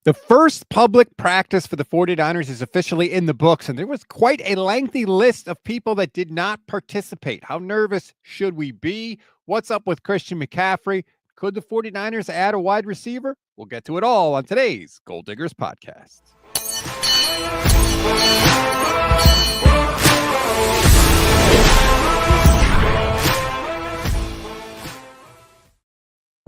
The first public practice for the 49ers is officially in the books, and there was quite a lengthy list of people that did not participate. How nervous should we be? What's up with Christian McCaffrey? Could the 49ers add a wide receiver? We'll get to it all on today's Gold Diggers podcast.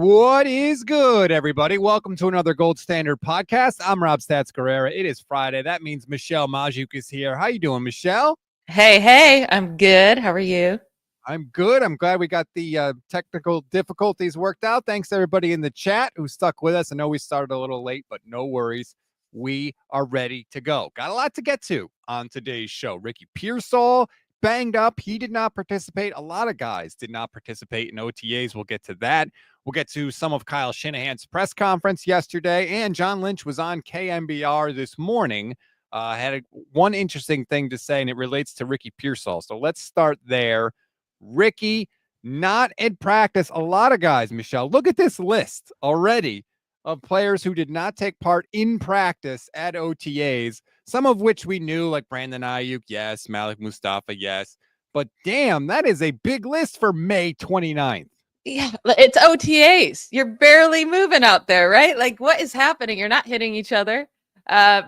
What is good, everybody? Welcome to another Gold Standard podcast. I'm Rob Stats Guerrera. It is Friday. That means Michelle Majuk is here. How you doing, Michelle? Hey, I'm good. How are you? I'm good. I'm glad we got the technical difficulties worked out. Thanks to everybody in the chat who stuck with us. I know we started a little late, but no worries. We are ready to go. Got a lot to get to on today's show. Ricky Pearsall banged up. He did not participate. A lot of guys did not participate in OTAs. We'll get to that. We'll get to some of Kyle Shanahan's press conference yesterday, and John Lynch was on KMBR this morning. Had one interesting thing to say, and it relates to Ricky Pearsall. So let's start there. Ricky, not in practice. A lot of guys, Michelle, look at this list already of players who did not take part in practice at OTAs, some of which we knew, like Brandon Ayuk, yes, Malik Mustafa, yes. But damn, that is a big list for May 29th. Yeah, it's OTAs. You're barely moving out there, right? Like, what is happening? You're not hitting each other.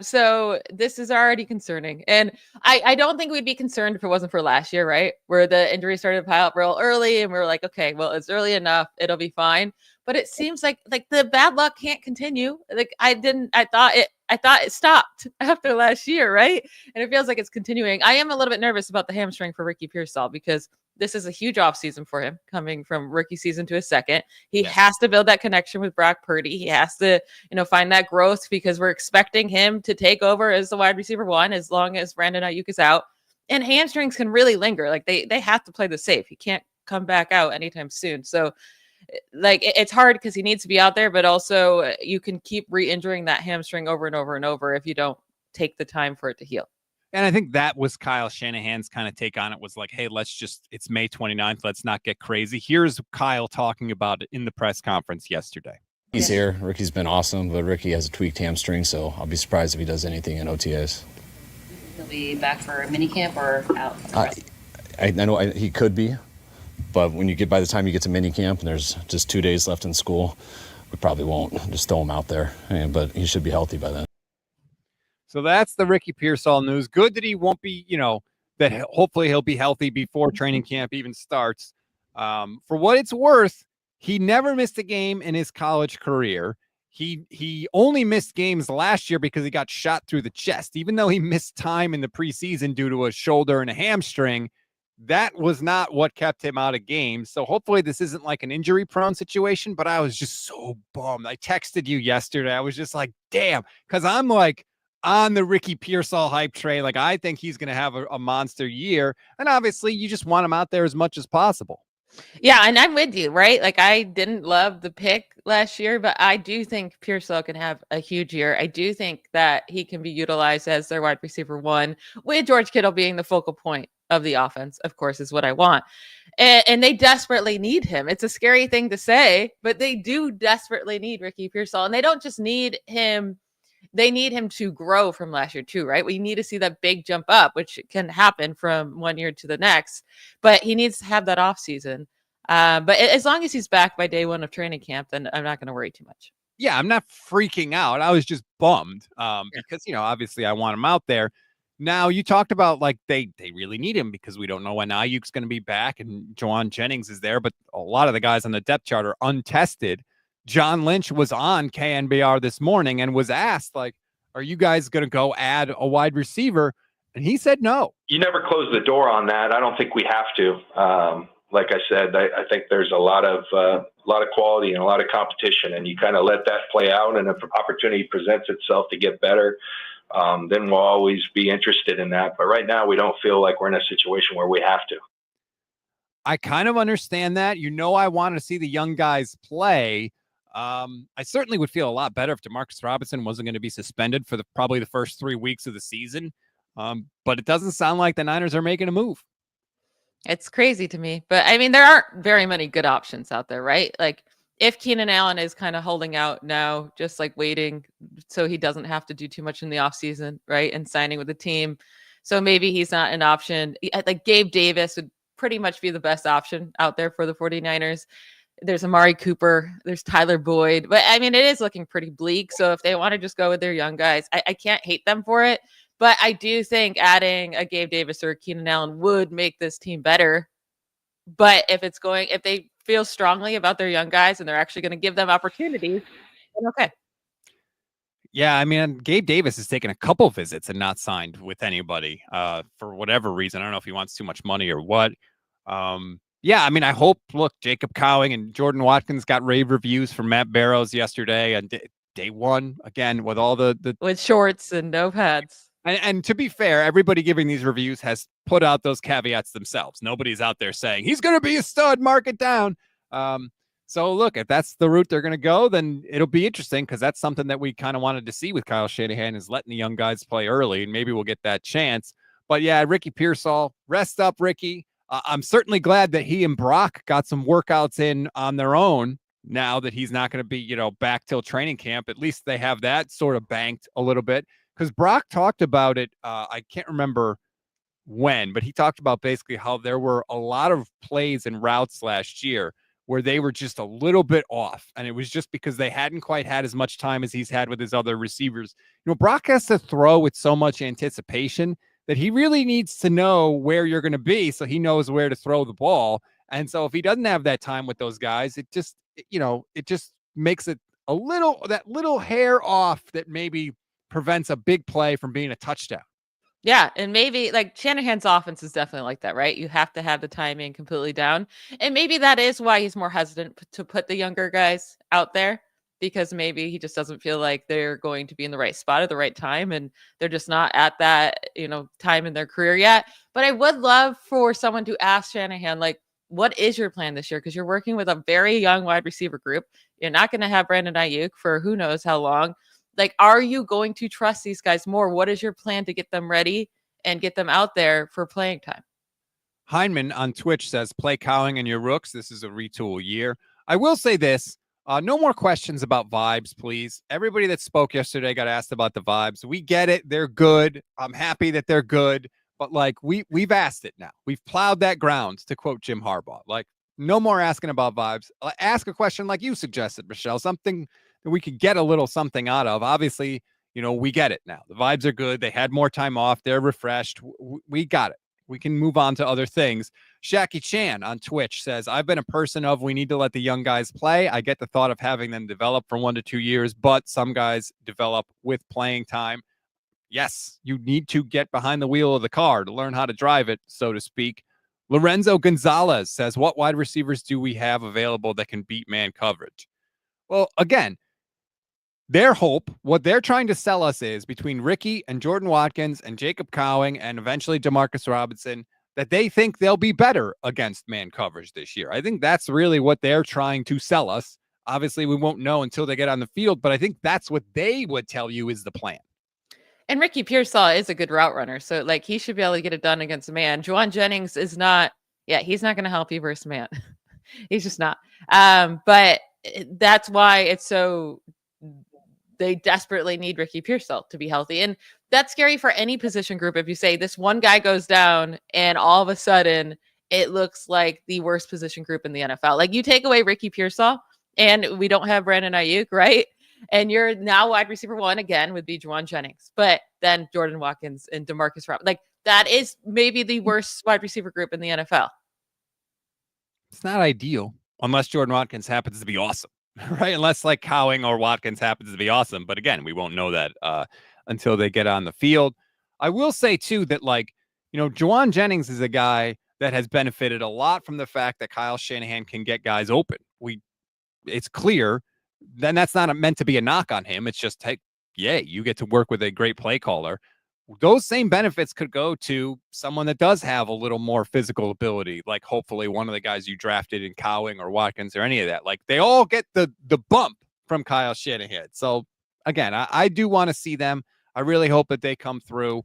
So this is already concerning. And I don't think we'd be concerned if it wasn't for last year, right? Where the injury started to pile up real early and we were like, okay, well, it's early enough. It'll be fine. But it seems like the bad luck can't continue. Like I thought it stopped after last year, right? And it feels like it's continuing. I am a little bit nervous about the hamstring for Ricky Pearsall because this is a huge offseason for him, coming from rookie season to a second. He has to build that connection with Brock Purdy. He has to, find that growth because we're expecting him to take over as the wide receiver one as long as Brandon Ayuk is out. And hamstrings can really linger. Like they have to play the safe. He can't come back out anytime soon. So like it's hard because he needs to be out there, but also you can keep re-injuring that hamstring over and over and over if you don't take the time for it to heal. And I think that was Kyle Shanahan's kind of take on it, was like, hey, it's May 29th. Let's not get crazy. Here's Kyle talking about it in the press conference yesterday. He's here. Ricky's been awesome, but Ricky has a tweaked hamstring, so I'll be surprised if he does anything in OTAs. He'll be back for minicamp or out? I know he could be, but by the time you get to minicamp and there's just 2 days left in school, we probably won't just throw him out there. But he should be healthy by then. So that's the Ricky Pearsall news. Good that he won't be, that hopefully he'll be healthy before training camp even starts. For what it's worth, he never missed a game in his college career. He only missed games last year because he got shot through the chest. Even though he missed time in the preseason due to a shoulder and a hamstring, that was not what kept him out of games. So hopefully this isn't like an injury-prone situation, but I was just so bummed. I texted you yesterday. I was just like, damn, because I'm like, on the Ricky Pearsall hype train. Like, I think he's going to have a monster year. And obviously, you just want him out there as much as possible. Yeah, and I'm with you, right? Like, I didn't love the pick last year, but I do think Pearsall can have a huge year. I do think that he can be utilized as their wide receiver one, with George Kittle being the focal point of the offense, of course, is what I want. And they desperately need him. It's a scary thing to say, but they do desperately need Ricky Pearsall. And they don't just need him. They need him to grow from last year too, right? We need to see that big jump up, which can happen from one year to the next, but he needs to have that off season. But as long as he's back by day one of training camp, then I'm not going to worry too much. Yeah, I'm not freaking out. I was just bummed because, obviously I want him out there. Now, you talked about like they really need him because we don't know when Ayuk's going to be back and Juwan Jennings is there, but a lot of the guys on the depth chart are untested. John Lynch was on KNBR this morning and was asked, like, are you guys going to go add a wide receiver? And he said no. You never close the door on that. I don't think we have to. Like I said, I think there's a lot of quality and a lot of competition, and you kind of let that play out. And if an opportunity presents itself to get better, then we'll always be interested in that. But right now, we don't feel like we're in a situation where we have to. I kind of understand that. I want to see the young guys play. I certainly would feel a lot better if Demarcus Robinson wasn't going to be suspended for probably the first 3 weeks of the season. But it doesn't sound like the Niners are making a move. It's crazy to me, but I mean, there aren't very many good options out there, right? Like if Keenan Allen is kind of holding out now, just like waiting so he doesn't have to do too much in the offseason, right? And signing with the team. So maybe he's not an option. Like Gabe Davis would pretty much be the best option out there for the 49ers. There's Amari Cooper. There's Tyler Boyd. But I mean, it is looking pretty bleak. So if they want to just go with their young guys, I can't hate them for it. But I do think adding a Gabe Davis or a Keenan Allen would make this team better. But if they feel strongly about their young guys and they're actually going to give them opportunities, then okay. Yeah, I mean, Gabe Davis has taken a couple visits and not signed with anybody for whatever reason. I don't know if he wants too much money or what. Yeah, I mean, I hope, look, Jacob Cowing and Jordan Watkins got rave reviews from Matt Barrows yesterday and day one, again, with all the with shorts and no pads. And to be fair, everybody giving these reviews has put out those caveats themselves. Nobody's out there saying he's going to be a stud, mark it down. So look, if that's the route they're going to go, then it'll be interesting because that's something that we kind of wanted to see with Kyle Shanahan is letting the young guys play early, and maybe we'll get that chance. But yeah, Ricky Pearsall, rest up, Ricky. I'm certainly glad that he and Brock got some workouts in on their own now that he's not going to be, back till training camp. At least they have that sort of banked a little bit because Brock talked about it. I can't remember when, but he talked about basically how there were a lot of plays and routes last year where they were just a little bit off. And it was just because they hadn't quite had as much time as he's had with his other receivers. Brock has to throw with so much anticipation that he really needs to know where you're going to be so he knows where to throw the ball. And so if he doesn't have that time with those guys, it just makes it that little hair off that maybe prevents a big play from being a touchdown. Yeah, and maybe like Shanahan's offense is definitely like that, right? You have to have the timing completely down. And maybe that is why he's more hesitant to put the younger guys out there, because maybe he just doesn't feel like they're going to be in the right spot at the right time. And they're just not at that, time in their career yet. But I would love for someone to ask Shanahan, like, what is your plan this year? Because you're working with a very young wide receiver group. You're not going to have Brandon Ayuk for who knows how long. Like, are you going to trust these guys more? What is your plan to get them ready and get them out there for playing time? Heineman on Twitch says, play Cowing and your rooks. This is a retool year. I will say this. No more questions about vibes, please. Everybody that spoke yesterday got asked about the vibes. We get it. They're good. I'm happy that they're good. But, we've asked it now. We've plowed that ground, to quote Jim Harbaugh. No more asking about vibes. Ask a question like you suggested, Michelle, something that we could get a little something out of. Obviously, we get it now. The vibes are good. They had more time off. They're refreshed. We got it. We can move on to other things. Shaki Chan on Twitch says, I've been a person of we need to let the young guys play. I get the thought of having them develop for 1 to 2 years, but some guys develop with playing time. Yes, you need to get behind the wheel of the car to learn how to drive it, so to speak. Lorenzo Gonzalez says, what wide receivers do we have available that can beat man coverage? Well, again, their hope, what they're trying to sell us is between Ricky and Jordan Watkins and Jacob Cowing and eventually Demarcus Robinson, that they think they'll be better against man coverage this year. I think that's really what they're trying to sell us. Obviously, we won't know until they get on the field, but I think that's what they would tell you is the plan. And Ricky Pearsall is a good route runner. So, he should be able to get it done against a man. Juwan Jennings is not, he's not going to help you versus man. He's just not. But that's why it's so, they desperately need Ricky Pearsall to be healthy. And that's scary for any position group. If you say this one guy goes down and all of a sudden it looks like the worst position group in the NFL. You take away Ricky Pearsall and we don't have Brandon Ayuk, right? And you're now wide receiver one again would be Juwan Jennings, but then Jordan Watkins and Demarcus Robinson. That is maybe the worst wide receiver group in the NFL. It's not ideal unless Jordan Watkins happens to be awesome, right? Unless Cowing or Watkins happens to be awesome. But again, we won't know that until they get on the field. I will say too that Juwan Jennings is a guy that has benefited a lot from the fact that Kyle Shanahan can get guys open. It's clear. Then that's not meant to be a knock on him. It's just, hey, you get to work with a great play caller. Those same benefits could go to someone that does have a little more physical ability, like hopefully one of the guys you drafted in Cowing or Watkins or any of that. They all get the bump from Kyle Shanahan. So again, I do want to see them. I really hope that they come through.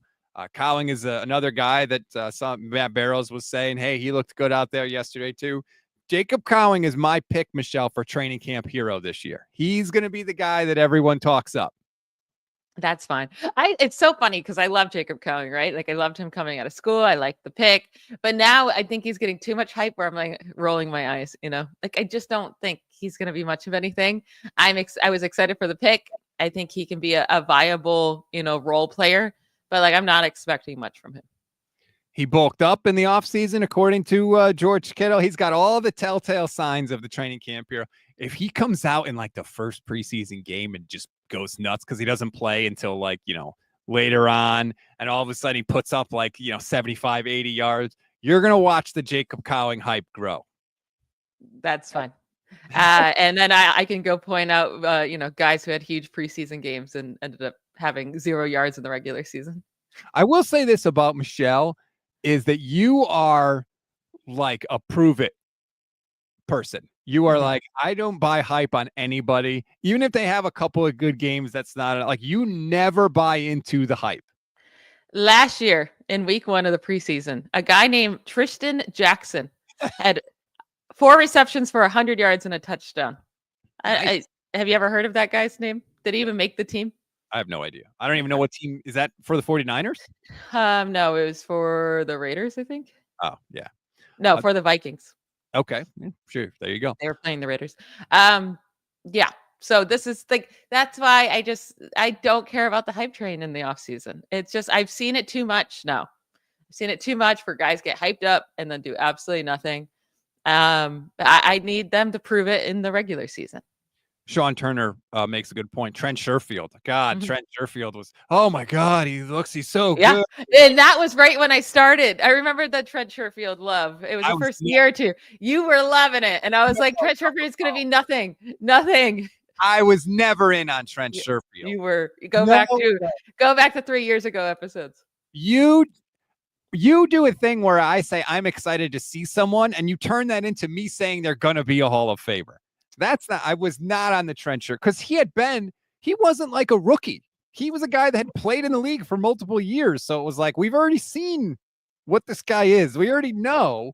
Cowing is another guy that Matt Barrows was saying, hey, he looked good out there yesterday too. Jacob Cowing is my pick, Michelle, for training camp hero this year. He's going to be the guy that everyone talks up. That's fine. It's so funny because I love Jacob Cowing, right? Like I loved him coming out of school. I liked the pick, but now I think he's getting too much hype where I'm like rolling my eyes, like I just don't think he's going to be much of anything. I was excited for the pick. I think he can be a viable, role player, but like I'm not expecting much from him. He bulked up in the offseason, according to George Kittle. He's got all the telltale signs of the training camp hero. If he comes out in like the first preseason game and just goes nuts because he doesn't play until like, later on, and all of a sudden he puts up like, 75, 80 yards, you're going to watch the Jacob Cowing hype grow. That's fine. And then I can go point out, guys who had huge preseason games and ended up having 0 yards in the regular season. I will say this about Michelle is that you are like a prove it person. You are like, I don't buy hype on anybody. Even if they have a couple of good games, that's not like you never buy into the hype. Last year in week 1 of the preseason, a guy named Tristan Jackson had 4 receptions for 100 yards and a touchdown. Nice. Have you ever heard of that guy's name? Did he even make the team? I have no idea. I don't even know what team is that for the 49ers? No, it was for the Raiders, I think. Oh, yeah. No, for the Vikings. Okay. Yeah, sure. There you go. They were playing the Raiders. Yeah. So this is like, that's why I don't care about the hype train in the offseason. It's just, I've seen it too much now. I've seen it too much for guys get hyped up and then do absolutely nothing. I need them to prove it in the regular season. Sean Turner makes a good point. Trent Sherfield. God, Trent Sherfield was, oh my God, he's so good. And that was right when I started. I remember the Trent Sherfield love. It was the first year or two. You were loving it. And I was like, Trent Sherfield is going to be nothing. I was never in on Trent Sherfield. You were. Go back to 3 years ago episodes. You do a thing where I say I'm excited to see someone, and you turn that into me saying they're going to be a Hall of Famer. I was not on the Trent Sherfield because he wasn't like a rookie. He was a guy that had played in the league for multiple years. So it was like, we've already seen what this guy is. We already know.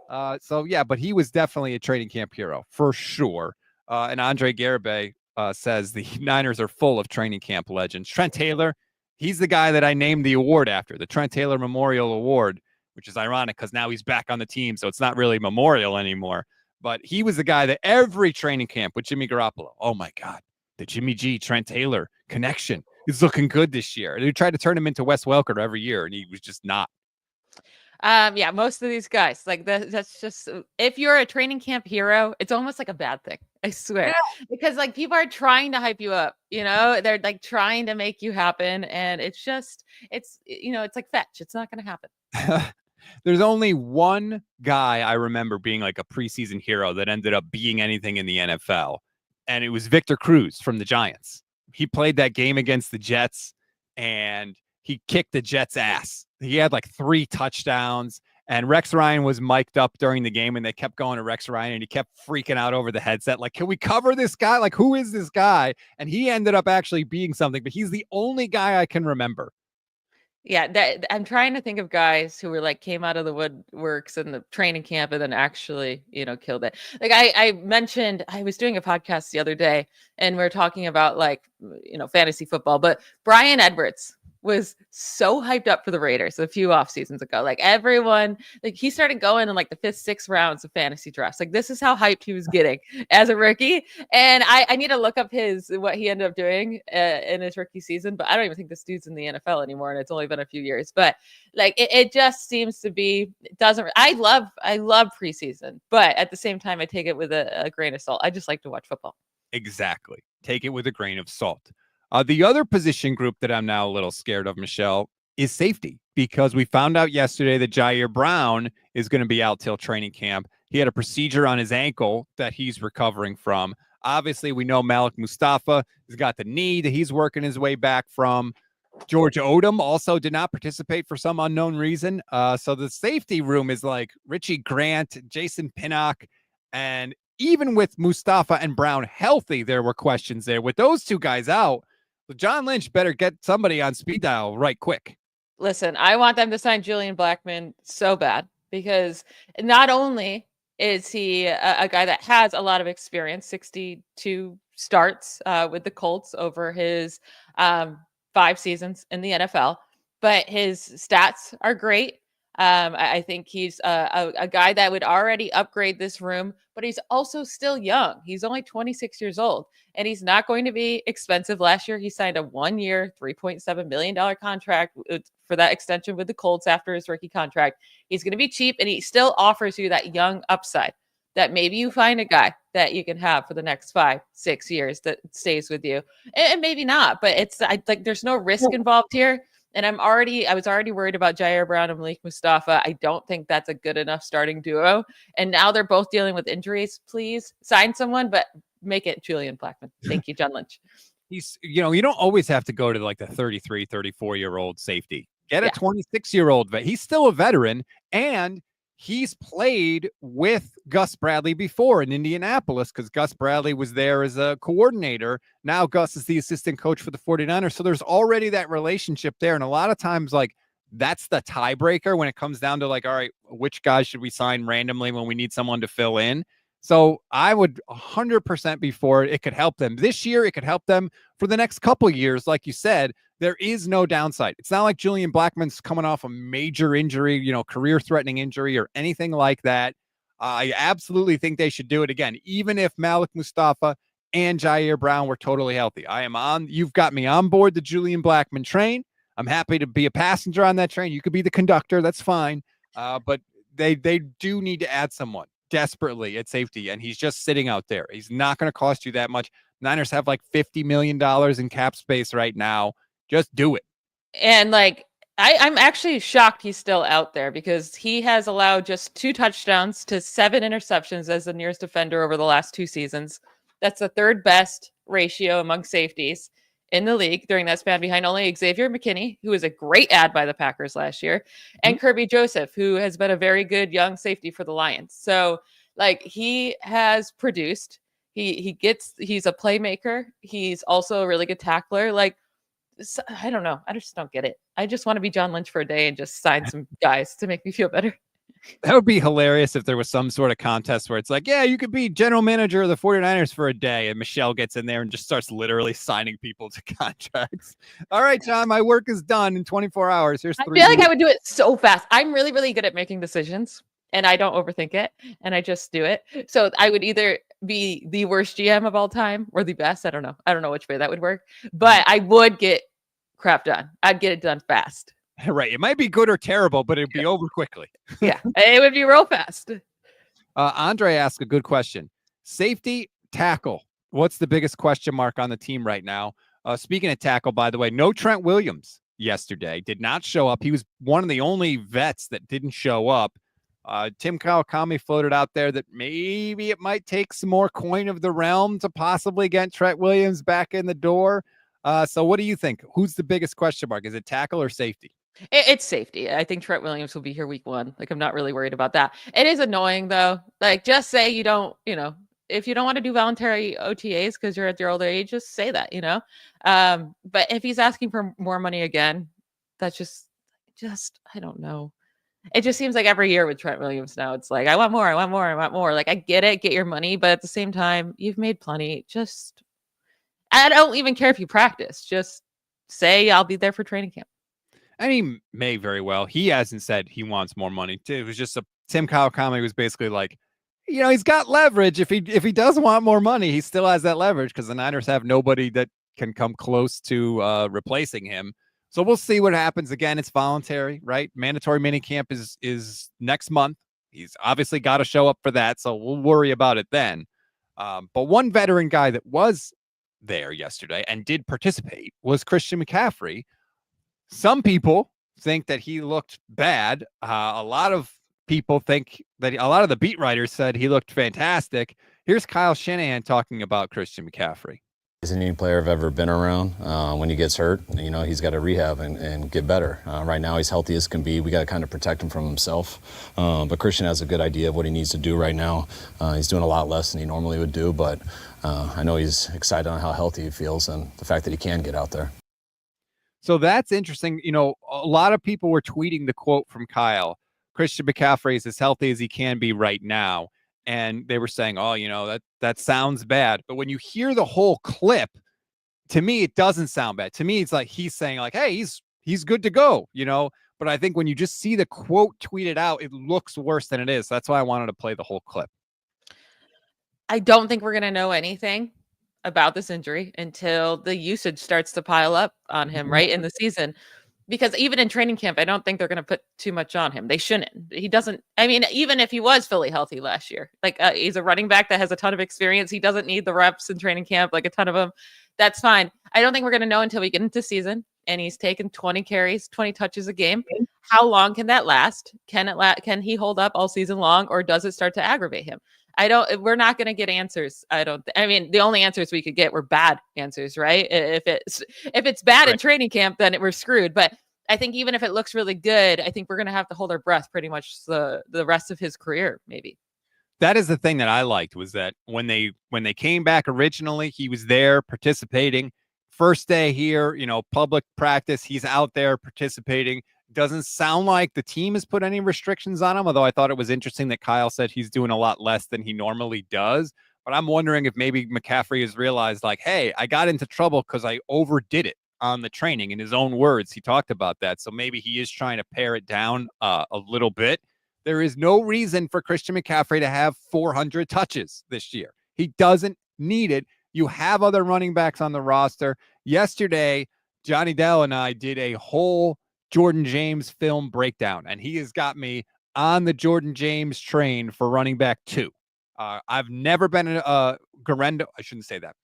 But he was definitely a training camp hero for sure. And Andre Garibay says the Niners are full of training camp legends. Trent Taylor, he's the guy that I named the award after, the Trent Taylor Memorial Award, which is ironic because now he's back on the team. So it's not really memorial anymore. But he was the guy that every training camp with Jimmy Garoppolo, oh my God, the Jimmy G, Trent Taylor connection is looking good this year. They tried to turn him into Wes Welker every year, and he was just not. Most of these guys, like that's just, if you're a training camp hero, it's almost like a bad thing. I swear, because like people are trying to hype you up, they're like trying to make you happen. And it's like fetch. It's not going to happen. There's only one guy I remember being like a preseason hero that ended up being anything in the NFL. And it was Victor Cruz from the Giants. He played that game against the Jets and he kicked the Jets' ass. He had like 3 touchdowns, and Rex Ryan was mic'd up during the game, and they kept going to Rex Ryan, and he kept freaking out over the headset. Like, can we cover this guy? Like, who is this guy? And he ended up actually being something, but he's the only guy I can remember. Yeah, I'm trying to think of guys who were like came out of the woodworks in the training camp and then actually, killed it. Like I mentioned, I was doing a podcast the other day and we we're talking about like, fantasy football, but Brian Edwards was so hyped up for the Raiders a few off seasons ago. Like everyone, like he started going in like the 5th, 6th rounds of fantasy drafts. Like this is how hyped he was getting as a rookie. And I need to look up what he ended up doing in his rookie season, but I don't even think this dude's in the NFL anymore. And it's only been a few years, but like it just seems to be, I love preseason, but at the same time, I take it with a grain of salt. I just like to watch football. Exactly. Take it with a grain of salt. The other position group that I'm now a little scared of, Michelle, is safety, because we found out yesterday that Jair Brown is going to be out till training camp. He had a procedure on his ankle that he's recovering from. Obviously, we know Malik Mustafa has got the knee that he's working his way back from. George Odom also did not participate for some unknown reason. So the safety room is like Richie Grant, Jason Pinnock, and even with Mustafa and Brown healthy, there were questions there. With those two guys out, John Lynch better get somebody on speed dial right quick. Listen, I want them to sign Julian Blackmon so bad, because not only Is he a guy that has a lot of experience, 62 starts with the Colts over his 5 seasons in the NFL, but his stats are great. I think he's a guy that would already upgrade this room, but he's also still young. He's only 26 years old, and he's not going to be expensive. Last year, he signed a 1-year, $3.7 million contract for that extension with the Colts after his rookie contract. He's going to be cheap, and he still offers you that young upside that maybe you find a guy that you can have for the next 5-6 years that stays with you, and maybe not. But there's no risk involved here. And I was already worried about Jair Brown and Malik Mustafa. I don't think that's a good enough starting duo. And now they're both dealing with injuries. Please sign someone, but make it Julian Blackmon. Thank you, John Lynch. He's, you don't always have to go to like the 33, 34-year-old safety. Get a 26-year-old vet. He's still a veteran, and he's played with Gus Bradley before in Indianapolis because Gus Bradley was there as a coordinator. Now Gus is the assistant coach for the 49ers. So there's already that relationship there. And a lot of times, like, that's the tiebreaker when it comes down to like, all right, which guys should we sign randomly when we need someone to fill in? So I would 100% be for it. It could help them this year. It could help them for the next couple of years. Like you said, there is no downside. It's not like Julian Blackmon's coming off a major injury, career-threatening injury or anything like that. I absolutely think they should do it again, even if Malik Mustafa and Jair Brown were totally healthy. You've got me on board the Julian Blackmon train. I'm happy to be a passenger on that train. You could be the conductor. That's fine. But they do need to add someone desperately at safety, and he's just sitting out there. He's not going to cost you that much. Niners have like $50 million in cap space right now. Just do it. And like, I'm actually shocked he's still out there because he has allowed just 2 touchdowns to 7 interceptions as the nearest defender over the last 2 seasons. That's the 3rd best ratio among safeties in the league during that span, behind only Xavier McKinney, who was a great add by the Packers last year, and Kirby Joseph, who has been a very good young safety for the Lions. So like, he has produced, he's a playmaker. He's also a really good tackler. Like, I don't know. I just don't get it. I just want to be John Lynch for a day and just sign some guys to make me feel better. That would be hilarious if there was some sort of contest where it's like, yeah, you could be general manager of the 49ers for a day. And Michelle gets in there and just starts literally signing people to contracts. All right, John, my work is done in 24 hours. Here's 3 I feel like I would do it so fast. I'm really, really good at making decisions, and I don't overthink it, and I just do it. So I would either be the worst GM of all time or the best. I don't know. I don't know which way that would work, but I would get crap done. I'd get it done fast. Right. It might be good or terrible, but it'd be over quickly. Yeah, it would be real fast. Andre asked a good question. Safety, tackle. What's the biggest question mark on the team right now? Speaking of tackle, by the way, no Trent Williams yesterday. Did not show up. He was one of the only vets that didn't show up. Tim Kawakami floated out there that maybe it might take some more coin of the realm to possibly get Trent Williams back in the door. So what do you think? Who's the biggest question mark? Is it tackle or safety? It's safety. I think Trent Williams will be here week 1. Like, I'm not really worried about that. It is annoying though. Like, just say you don't, if you don't want to do voluntary OTAs because you're at your older age, just say that, but if he's asking for more money again, that's just, I don't know. It just seems like every year with Trent Williams now, it's like, I want more. Like, I get it, get your money, but at the same time, you've made plenty. I don't even care if you practice. Just say I'll be there for training camp. And he may very well. He hasn't said he wants more money. It was just Tim Kawakami was basically like, he's got leverage. If he does want more money, he still has that leverage because the Niners have nobody that can come close to replacing him. So we'll see what happens. Again, it's voluntary, right? Mandatory minicamp is next month. He's obviously got to show up for that, so we'll worry about it then. But one veteran guy that was there yesterday and did participate was Christian McCaffrey. Some people think that he looked bad. A lot of people think that a lot of the beat writers said he looked fantastic. Here's Kyle Shanahan talking about Christian McCaffrey. He's any player I've ever been around. When he gets hurt, he's got to rehab and get better. Right now, he's healthy as can be. We got to kind of protect him from himself. But Christian has a good idea of what he needs to do right now. He's doing a lot less than he normally would do, but I know he's excited on how healthy he feels and the fact that he can get out there. So that's interesting. A lot of people were tweeting the quote from Kyle. Christian McCaffrey is as healthy as he can be right now. and they were saying, oh, that sounds bad. But when you hear the whole clip, to me, it doesn't sound bad. To me, it's like he's saying like, hey, he's good to go, But I think when you just see the quote tweeted out, it looks worse than it is. That's why I wanted to play the whole clip. I don't think we're going to know anything about this injury until the usage starts to pile up on him, right, in the season. Because even in training camp, I don't think they're going to put too much on him. They shouldn't. He doesn't. I mean, even if he was fully healthy last year, like he's a running back that has a ton of experience. He doesn't need the reps in training camp, like a ton of them. That's fine. I don't think we're going to know until we get into season and he's taken 20 carries, 20 touches a game. How long can that last? Can he hold up all season long, or does it start to aggravate him? We're not going to get answers. I mean, the only answers we could get were bad answers, right? If it's bad in training camp, then we're screwed. But I think even if it looks really good, I think we're going to have to hold our breath pretty much the rest of his career, maybe. That is the thing that I liked, was that when they came back originally, he was there participating. First day here, public practice, he's out there participating. Doesn't sound like the team has put any restrictions on him, although I thought it was interesting that Kyle said he's doing a lot less than he normally does. But I'm wondering if maybe McCaffrey has realized, like, hey, I got into trouble because I overdid it on the training. In his own words, he talked about that. So maybe he is trying to pare it down a little bit. There is no reason for Christian McCaffrey to have 400 touches this year. He doesn't need it. You have other running backs on the roster. Yesterday, Johnny Dell and I did a whole Jordan James film breakdown, and he has got me on the Jordan James train for running back 2. I've never been a Garendo. I shouldn't say that.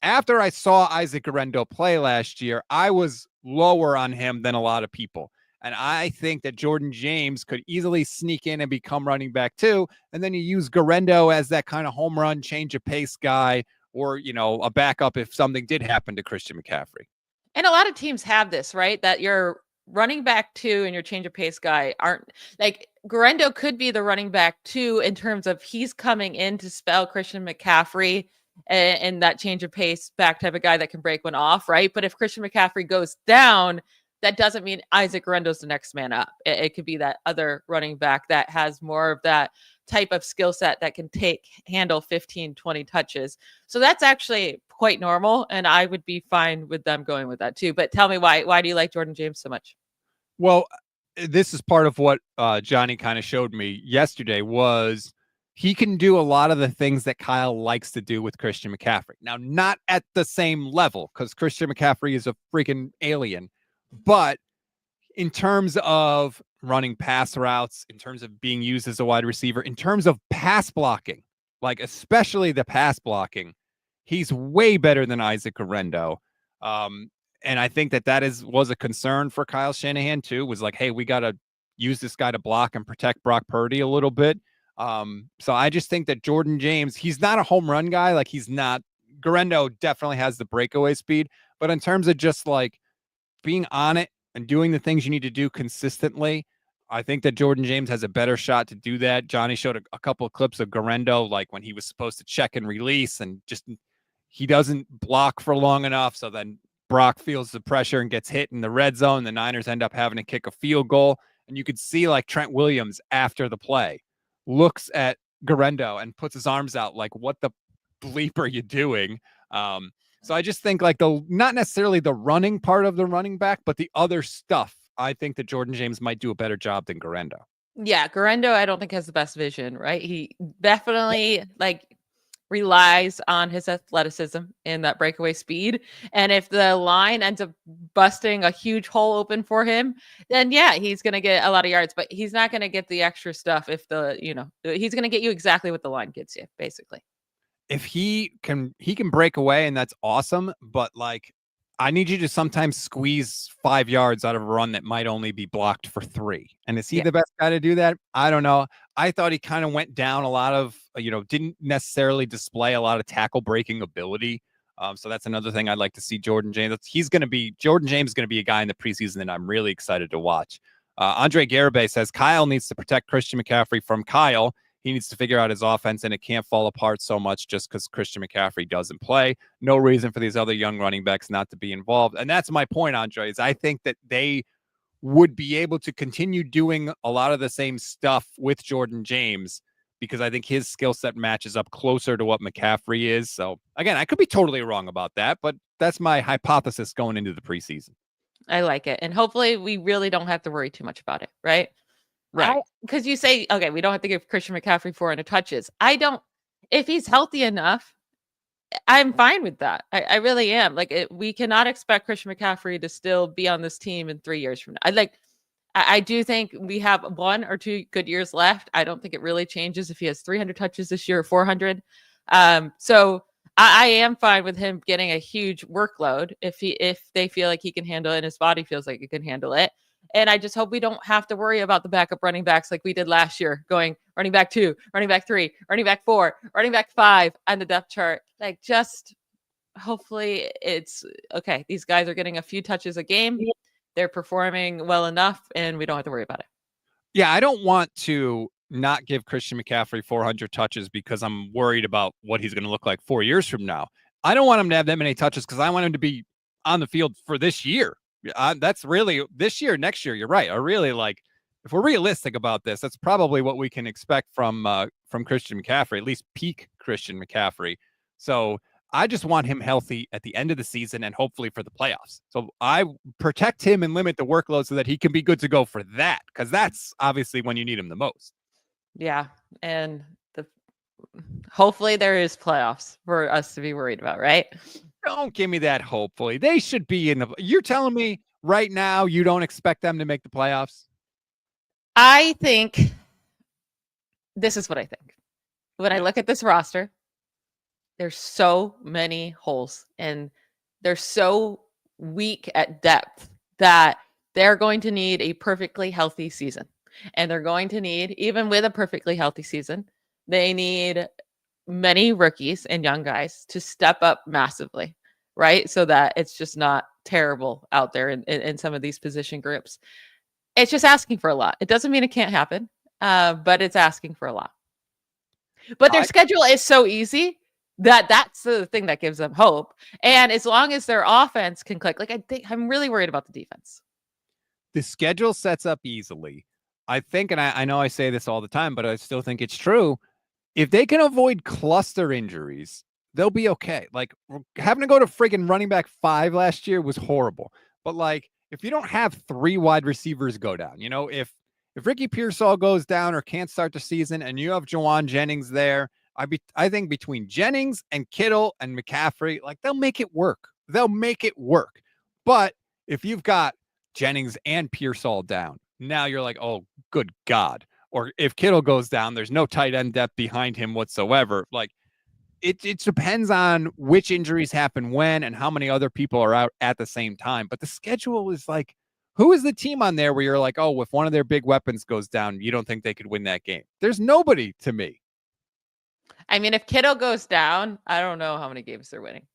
After I saw Isaac Garendo play last year, I was lower on him than a lot of people. And I think that Jordan James could easily sneak in and become running back 2. And then you use Garendo as that kind of home run, change of pace guy, or, a backup if something did happen to Christian McCaffrey. And a lot of teams have this, right? That your running back 2 and your change of pace guy aren't, like, Garendo could be the running back 2 in terms of he's coming in to spell Christian McCaffrey and that change of pace back type of guy that can break one off, right? But if Christian McCaffrey goes down, that doesn't mean Isaac Garendo's the next man up. It could be that other running back that has more of that type of skill set that can handle 15, 20 touches. So that's actually quite normal. And I would be fine with them going with that too. But tell me why do you like Jordan James so much? Well, this is part of what Johnny kind of showed me yesterday, was he can do a lot of the things that Kyle likes to do with Christian McCaffrey. Now, not at the same level, because Christian McCaffrey is a freaking alien. But in terms of running pass routes, in terms of being used as a wide receiver, in terms of pass blocking, like especially the pass blocking, he's way better than Isaac Garendo. And I think that was a concern for Kyle Shanahan too, was like, hey, we got to use this guy to block and protect Brock Purdy a little bit. So I just think that Jordan James, he's not a home run guy. Like, he's not. Garendo definitely has the breakaway speed, but in terms of just like being on it and doing the things you need to do consistently, I think that Jordan James has a better shot to do that. Johnny showed a couple of clips of Garendo, like when he was supposed to check and release, and just he doesn't block for long enough. So then Brock feels the pressure and gets hit in the red zone. The Niners end up having to kick a field goal. And you could see like Trent Williams after the play looks at Garendo and puts his arms out like, what the bleep are you doing? So I just think like not necessarily the running part of the running back, but the other stuff, I think that Jordan James might do a better job than Garendo. Yeah, Garendo, I don't think has the best vision, right? He definitely relies on his athleticism and that breakaway speed. And if the line ends up busting a huge hole open for him, then yeah, he's going to get a lot of yards, but he's not going to get the extra stuff if he's going to get you exactly what the line gets you, basically. If he can break away, and that's awesome, but like, I need you to sometimes squeeze 5 yards out of a run that might only be blocked for 3. And is he the best guy to do that? I don't know. I thought he kind of went down a lot of, didn't necessarily display a lot of tackle breaking ability. So that's another thing I'd like to see Jordan James. Jordan James is going to be a guy in the preseason that I'm really excited to watch. Andre Garibay says Kyle needs to protect Christian McCaffrey from Kyle. He needs to figure out his offense, and it can't fall apart so much just because Christian McCaffrey doesn't play. No reason for these other young running backs not to be involved. And that's my point, Andre, is I think that they would be able to continue doing a lot of the same stuff with Jordan James, because I think his skill set matches up closer to what McCaffrey is. So again, I could be totally wrong about that, but that's my hypothesis going into the preseason. I like it. And hopefully we really don't have to worry too much about it, right? Right. Because you say, okay, we don't have to give Christian McCaffrey 400 touches. If he's healthy enough, I'm fine with that. I really am. We cannot expect Christian McCaffrey to still be on this team in 3 years from now. I do think we have 1 or 2 good years left. I don't think it really changes if he has 300 touches this year or 400. So I am fine with him getting a huge workload if they feel like he can handle it and his body feels like it can handle it. And I just hope we don't have to worry about the backup running backs like we did last year, going running back 2, running back 3, running back 4, running back 5 on the depth chart. Just hopefully it's okay. These guys are getting a few touches a game. They're performing well enough and we don't have to worry about it. Yeah, I don't want to not give Christian McCaffrey 400 touches because I'm worried about what he's going to look like 4 years from now. I don't want him to have that many touches because I want him to be on the field for this year. That's really this year, next year. You're right. I really if we're realistic about this, that's probably what we can expect from Christian McCaffrey, at least peak Christian McCaffrey. So I just want him healthy at the end of the season and hopefully for the playoffs. So I protect him and limit the workload so that he can be good to go for that, because that's obviously when you need him the most. Yeah. And hopefully there is playoffs for us to be worried about, right? Don't give me that hopefully. They should be in the... You're telling me right now you don't expect them to make the playoffs? I think this is what I think. When I look at this roster, there's so many holes and they're so weak at depth that they're going to need a perfectly healthy season. And they're going to need, even with a perfectly healthy season, they need many rookies and young guys to step up massively, right? So that it's just not terrible out there in some of these position groups. It's just asking for a lot. It doesn't mean it can't happen, but it's asking for a lot. But their schedule is so easy that's the thing that gives them hope. And as long as their offense can click, I'm really worried about the defense. The schedule sets up easily. I think, and I know I say this all the time, but I still think it's true. If they can avoid cluster injuries, they'll be okay. Having to go to friggin' running back 5 last year was horrible. But if you don't have 3 wide receivers go down, if Ricky Pearsall goes down or can't start the season and you have Jawan Jennings there, I think between Jennings and Kittle and McCaffrey, they'll make it work. They'll make it work. But if you've got Jennings and Pearsall down, now you're like, oh, good God. Or if Kittle goes down, there's no tight end depth behind him whatsoever. It depends on which injuries happen when and how many other people are out at the same time. But the schedule is who is the team on there where you're like, oh, if one of their big weapons goes down, you don't think they could win that game? There's nobody to me. I mean, if Kittle goes down, I don't know how many games they're winning.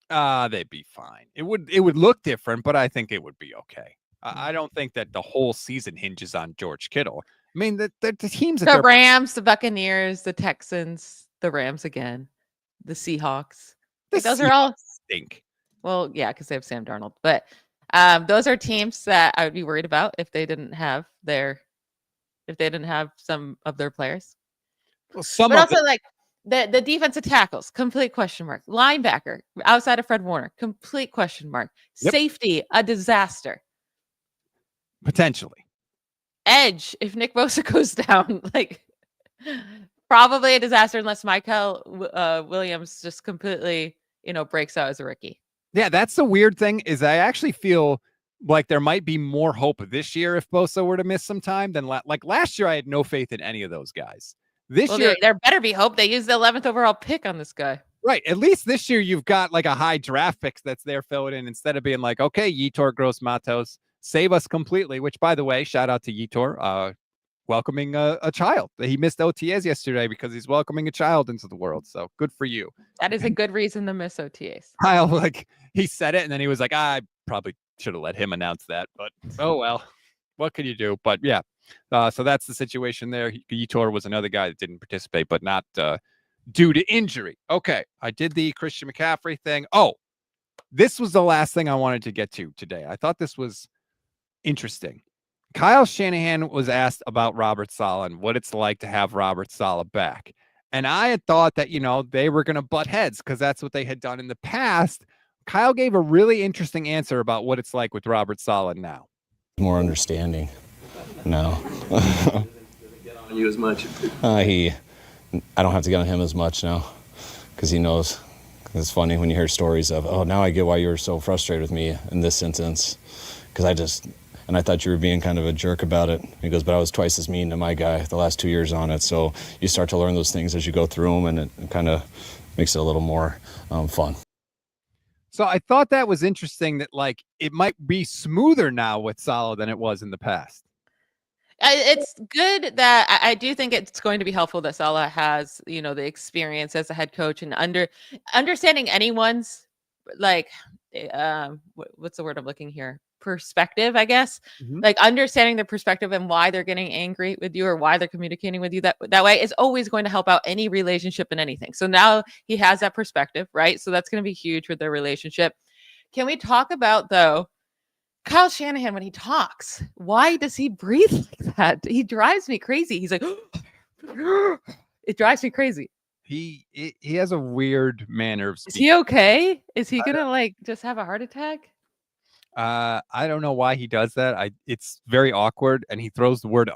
They'd be fine. It would look different, but I think it would be okay. I don't think that the whole season hinges on George Kittle. I mean, the teams... The Rams, the Buccaneers, the Texans, the Rams again, the Seahawks. Those are all... stink. Well, yeah, because they have Sam Darnold. But those are teams that I would be worried about if they didn't have some of their players. Well, the defensive tackles, complete question mark. Linebacker, outside of Fred Warner, complete question mark. Yep. Safety, a disaster. Potentially. Edge, if Nick Bosa goes down, probably a disaster unless Michael Williams just completely, breaks out as a rookie. Yeah, that's the weird thing is I actually feel like there might be more hope this year if Bosa were to miss some time than last year. I had no faith in any of those guys. This year, there better be hope. They used the 11th overall pick on this guy. Right. At least this year you've got a high draft pick that's there filled in instead of being okay, Yetur Gross-Matos, save us completely, which, by the way, shout out to Yetur, welcoming a child. He missed OTAs yesterday because he's welcoming a child into the world. So good for you. That is a good reason to miss OTAs. Kyle, he said it and then he was like, I probably should have let him announce that, but oh well, what can you do? But yeah, so that's the situation there. Yetur was another guy that didn't participate, but not due to injury. Okay, I did the Christian McCaffrey thing. Oh, this was the last thing I wanted to get to today. I thought this was interesting. Kyle Shanahan was asked about Robert Saleh and what it's like to have Robert Saleh back. And I had thought that, they were going to butt heads because that's what they had done in the past. Kyle gave a really interesting answer about what it's like with Robert Saleh now. More understanding. No. On you as much. I don't have to get on him as much now because he knows. It's funny when you hear stories of, oh, now I get why you were so frustrated with me in this instance because I thought you were being kind of a jerk about it. He goes, but I was twice as mean to my guy the last 2 years on it. So you start to learn those things as you go through them, and it kind of makes it a little more fun. So I thought that was interesting that it might be smoother now with Saleh than it was in the past. It's good that I do think it's going to be helpful that Saleh has, the experience as a head coach and understanding anyone's what's the word I'm looking here? Perspective, I guess. Mhm. Like understanding their perspective and why they're getting angry with you or why they're communicating with you that way is always going to help out any relationship and anything. So now he has that perspective, right? So that's going to be huge with their relationship. Can we talk about though Kyle Shanahan when he talks? Why does he breathe like that? He drives me crazy. He's like, it drives me crazy. He has a weird manner of Is speaking. he okay? Is he gonna just have a heart attack? I don't know why he does that. It's very awkward, and he throws the word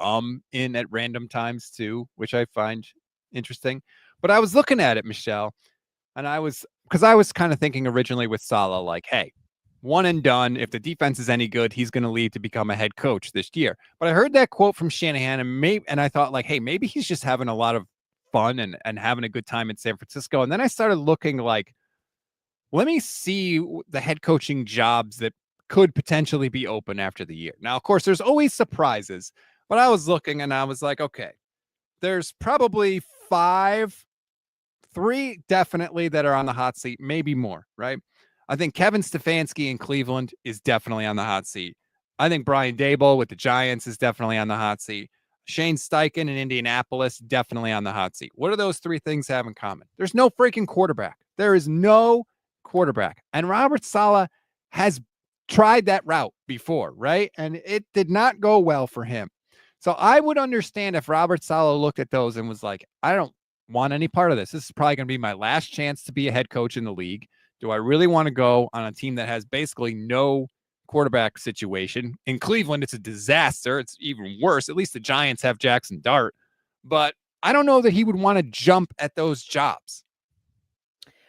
in at random times too, which I find interesting. But I was looking at it, Michelle, and because I was kind of thinking originally with Saleh, like, hey, one and done. If the defense is any good, he's going to leave to become a head coach this year. But I heard that quote from Shanahan, and I thought, like, hey, maybe he's just having a lot of fun and having a good time in San Francisco. And then I started looking let me see the head coaching jobs that could potentially be open after the year. Now, of course, there's always surprises, but I was looking and I was like, okay, there's probably 3 definitely that are on the hot seat, maybe more, right? I think Kevin Stefanski in Cleveland is definitely on the hot seat. I think Brian Daboll with the Giants is definitely on the hot seat. Shane Steichen in Indianapolis, definitely on the hot seat. What do those 3 things have in common? There's no freaking quarterback. There is no quarterback. And Robert Saleh has tried that route before, right? And it did not go well for him. So I would understand if Robert Saleh looked at those and was like, I don't want any part of this. This is probably going to be my last chance to be a head coach in the league. Do I really want to go on a team that has basically no quarterback situation? In Cleveland, it's a disaster. It's even worse. At least the Giants have Jackson Dart. But I don't know that he would want to jump at those jobs.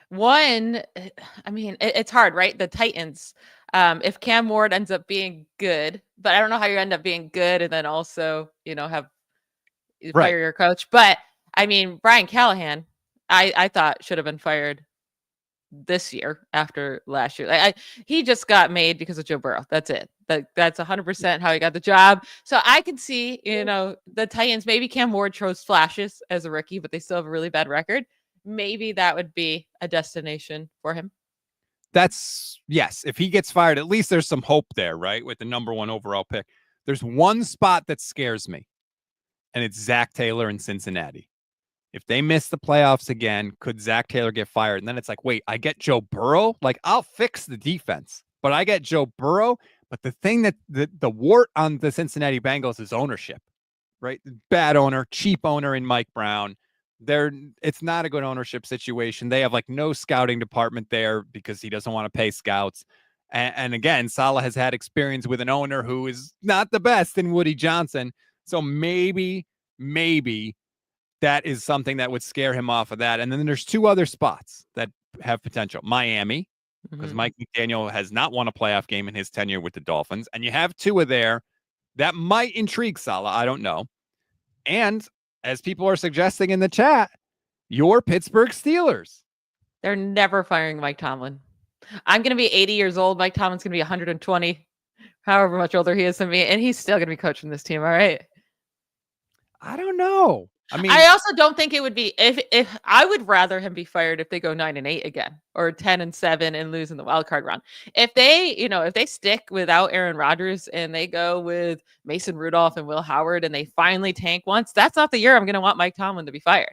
One, I mean, it's hard, right? The Titans, if Cam Ward ends up being good, but I don't know how you end up being good and then also, have fire your coach. But I mean, Brian Callahan, I thought should have been fired this year after last year. He just got made because of Joe Burrow. That's it. That's 100% how he got the job. So I can see, the Titans, maybe Cam Ward shows flashes as a rookie, but they still have a really bad record. Maybe that would be a destination for him. Yes. If he gets fired, at least there's some hope there, right? With the number 1 overall pick. There's one spot that scares me, and it's Zach Taylor in Cincinnati. If they miss the playoffs again, could Zach Taylor get fired? And then it's like, wait, I get Joe Burrow? I'll fix the defense, but I get Joe Burrow. But the thing that the wart on the Cincinnati Bengals is ownership, right? Bad owner, cheap owner in Mike Brown. It's not a good ownership situation. They have no scouting department there because he doesn't want to pay scouts. And again, Saleh has had experience with an owner who is not the best in Woody Johnson. So maybe that is something that would scare him off of that. And then there's 2 other spots that have potential. Miami, because Mike McDaniel has not won a playoff game in his tenure with the Dolphins. And you have Tua there that might intrigue Saleh. I don't know. And as people are suggesting in the chat, your Pittsburgh Steelers. They're never firing Mike Tomlin. I'm going to be 80 years old. Mike Tomlin's going to be 120, however much older he is than me. And he's still going to be coaching this team. All right. I don't know. I mean, I also don't think it would be if I would rather him be fired if they go 9-8 again or 10-7 and lose in the wild card round. If they stick without Aaron Rodgers and they go with Mason Rudolph and Will Howard and they finally tank once, that's not the year I'm going to want Mike Tomlin to be fired.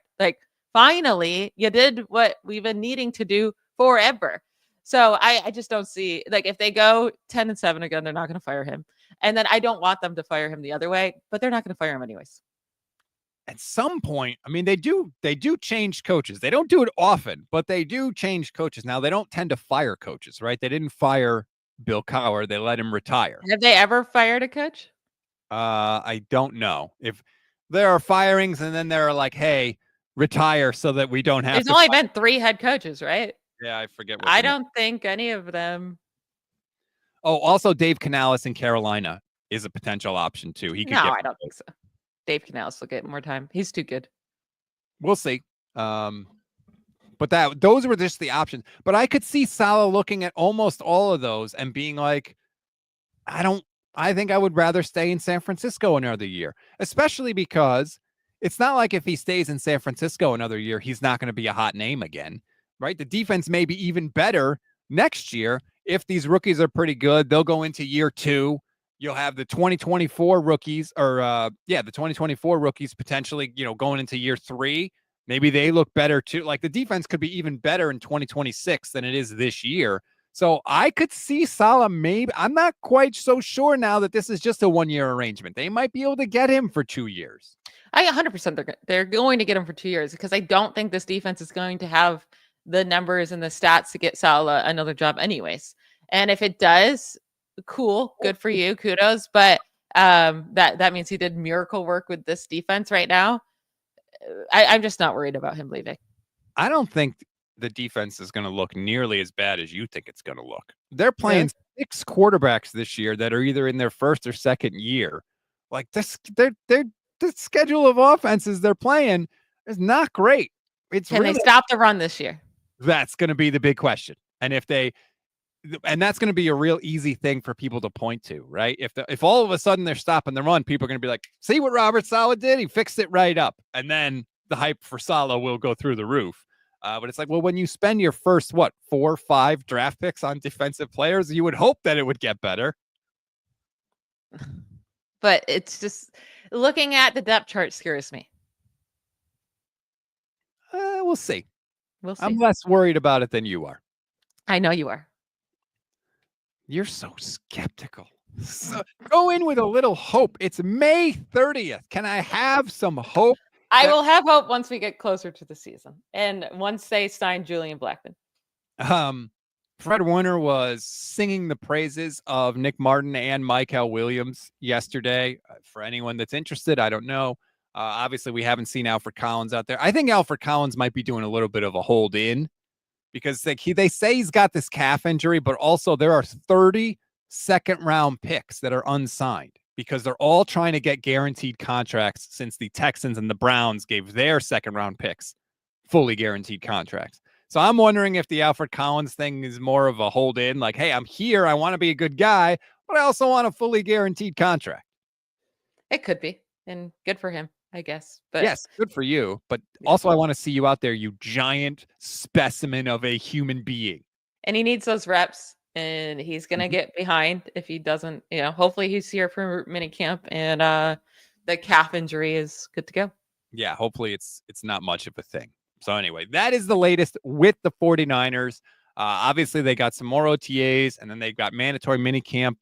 Finally, you did what we've been needing to do forever. So I just don't see, like, if they go 10-7 again, they're not going to fire him. And then I don't want them to fire him the other way, but they're not going to fire him anyways. At some point, I mean, they do change coaches. They don't do it often, but they do change coaches. Now, they don't tend to fire coaches, right? They didn't fire Bill Cowher. They let him retire. Have they ever fired a coach? I don't know if there are firings and then they're like, hey, retire so that we don't have There's to only fire. been 3 head coaches, right? Yeah, I forget. What I the name- don't think any of them. Oh, also Dave Canales in Carolina is a potential option too. He could No, get. I don't think so. Dave Canales will get more time. He's too good. We'll see. But those were just the options. But I could see Saleh looking at almost all of those and being like, I think I would rather stay in San Francisco another year, especially because it's not like if he stays in San Francisco another year, he's not going to be a hot name again, right? The defense may be even better next year. If these rookies are pretty good, they'll go into year 2. You'll have the 2024 rookies the 2024 rookies potentially, going into year 3. Maybe they look better too. Like the defense could be even better in 2026 than it is this year. So I could see Saleh maybe. I'm not quite so sure now that this is just a 1-year arrangement. They might be able to get him for 2 years. I 100% they're going to get him for 2 years because I don't think this defense is going to have the numbers and the stats to get Saleh another job anyways. And if it does, cool, good for you, kudos. But that means he did miracle work with this defense right now. I'm just not worried about him leaving. I don't think the defense is going to look nearly as bad as you think it's going to look. They're playing 6 quarterbacks this year that are either in their first or second year. Like this, the schedule of offenses they're playing is not great. Can they stop the run this year? That's going to be the big question. And that's going to be a real easy thing for people to point to, right? If all of a sudden they're stopping the run, people are going to be like, see what Robert Saleh did? He fixed it right up. And then the hype for Saleh will go through the roof. But it's like, well, when you spend your first, 4 or 5 draft picks on defensive players, you would hope that it would get better. But it's just looking at the depth chart scares me. We'll see. We'll see. I'm less worried about it than you are. I know you are. You're so skeptical. So, go in with a little hope. It's May 30th. Can I have some hope? I will have hope once we get closer to the season and once they sign Julian Blackmon. Fred Warner was singing the praises of Nick Martin and Michael Williams yesterday. For anyone that's interested, I don't know. Obviously, we haven't seen Alfred Collins out there. I think Alfred Collins might be doing a little bit of a hold in because they say he's got this calf injury, but also there are 30 second-round picks that are unsigned because they're all trying to get guaranteed contracts since the Texans and the Browns gave their second-round picks fully guaranteed contracts. So I'm wondering if the Alfred Collins thing is more of a hold in, like, hey, I'm here. I want to be a good guy, but I also want a fully guaranteed contract. It could be, and good for him, I guess. But yes, good for you. But also I want to see you out there, you giant specimen of a human being. And he needs those reps, and he's going to get behind if he doesn't, hopefully he's here for mini camp and the calf injury is good to go. Yeah, hopefully it's not much of a thing. So anyway, that is the latest with the 49ers. Obviously, they got some more OTAs, and then they've got mandatory minicamp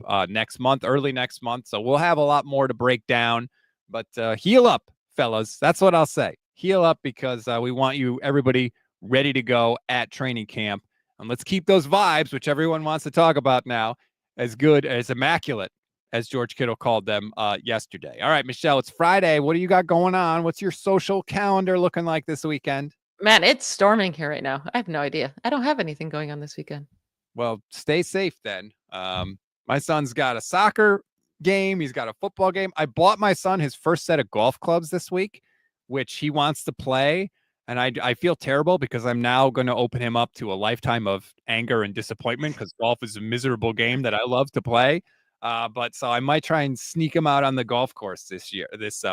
early next month. So we'll have a lot more to break down. But heal up, fellas. That's what I'll say. Heal up because we want everybody ready to go at training camp. And let's keep those vibes, which everyone wants to talk about now, as good, as immaculate as George Kittle called them yesterday. All right, Michelle, it's Friday. What do you got going on? What's your social calendar looking like this weekend? Man, it's storming here right now. I have no idea. I don't have anything going on this weekend. Well, stay safe then. My son's got a soccer game. He's got a football game. I bought my son his first set of golf clubs this week, which he wants to play. And I feel terrible because I'm now going to open him up to a lifetime of anger and disappointment because golf is a miserable game that I love to play. But so I might try and sneak him out on the golf course this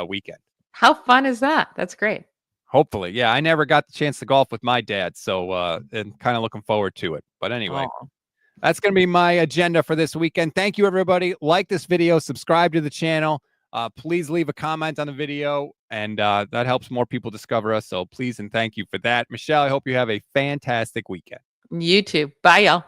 weekend. How fun is that? That's great. Hopefully. Yeah, I never got the chance to golf with my dad, so and kind of looking forward to it. But anyway, that's going to be my agenda for this weekend. Thank you, everybody. Like this video, subscribe to the channel. Please leave a comment on the video, and that helps more people discover us. So please and thank you for that. Michelle, I hope you have a fantastic weekend. You too. Bye, y'all.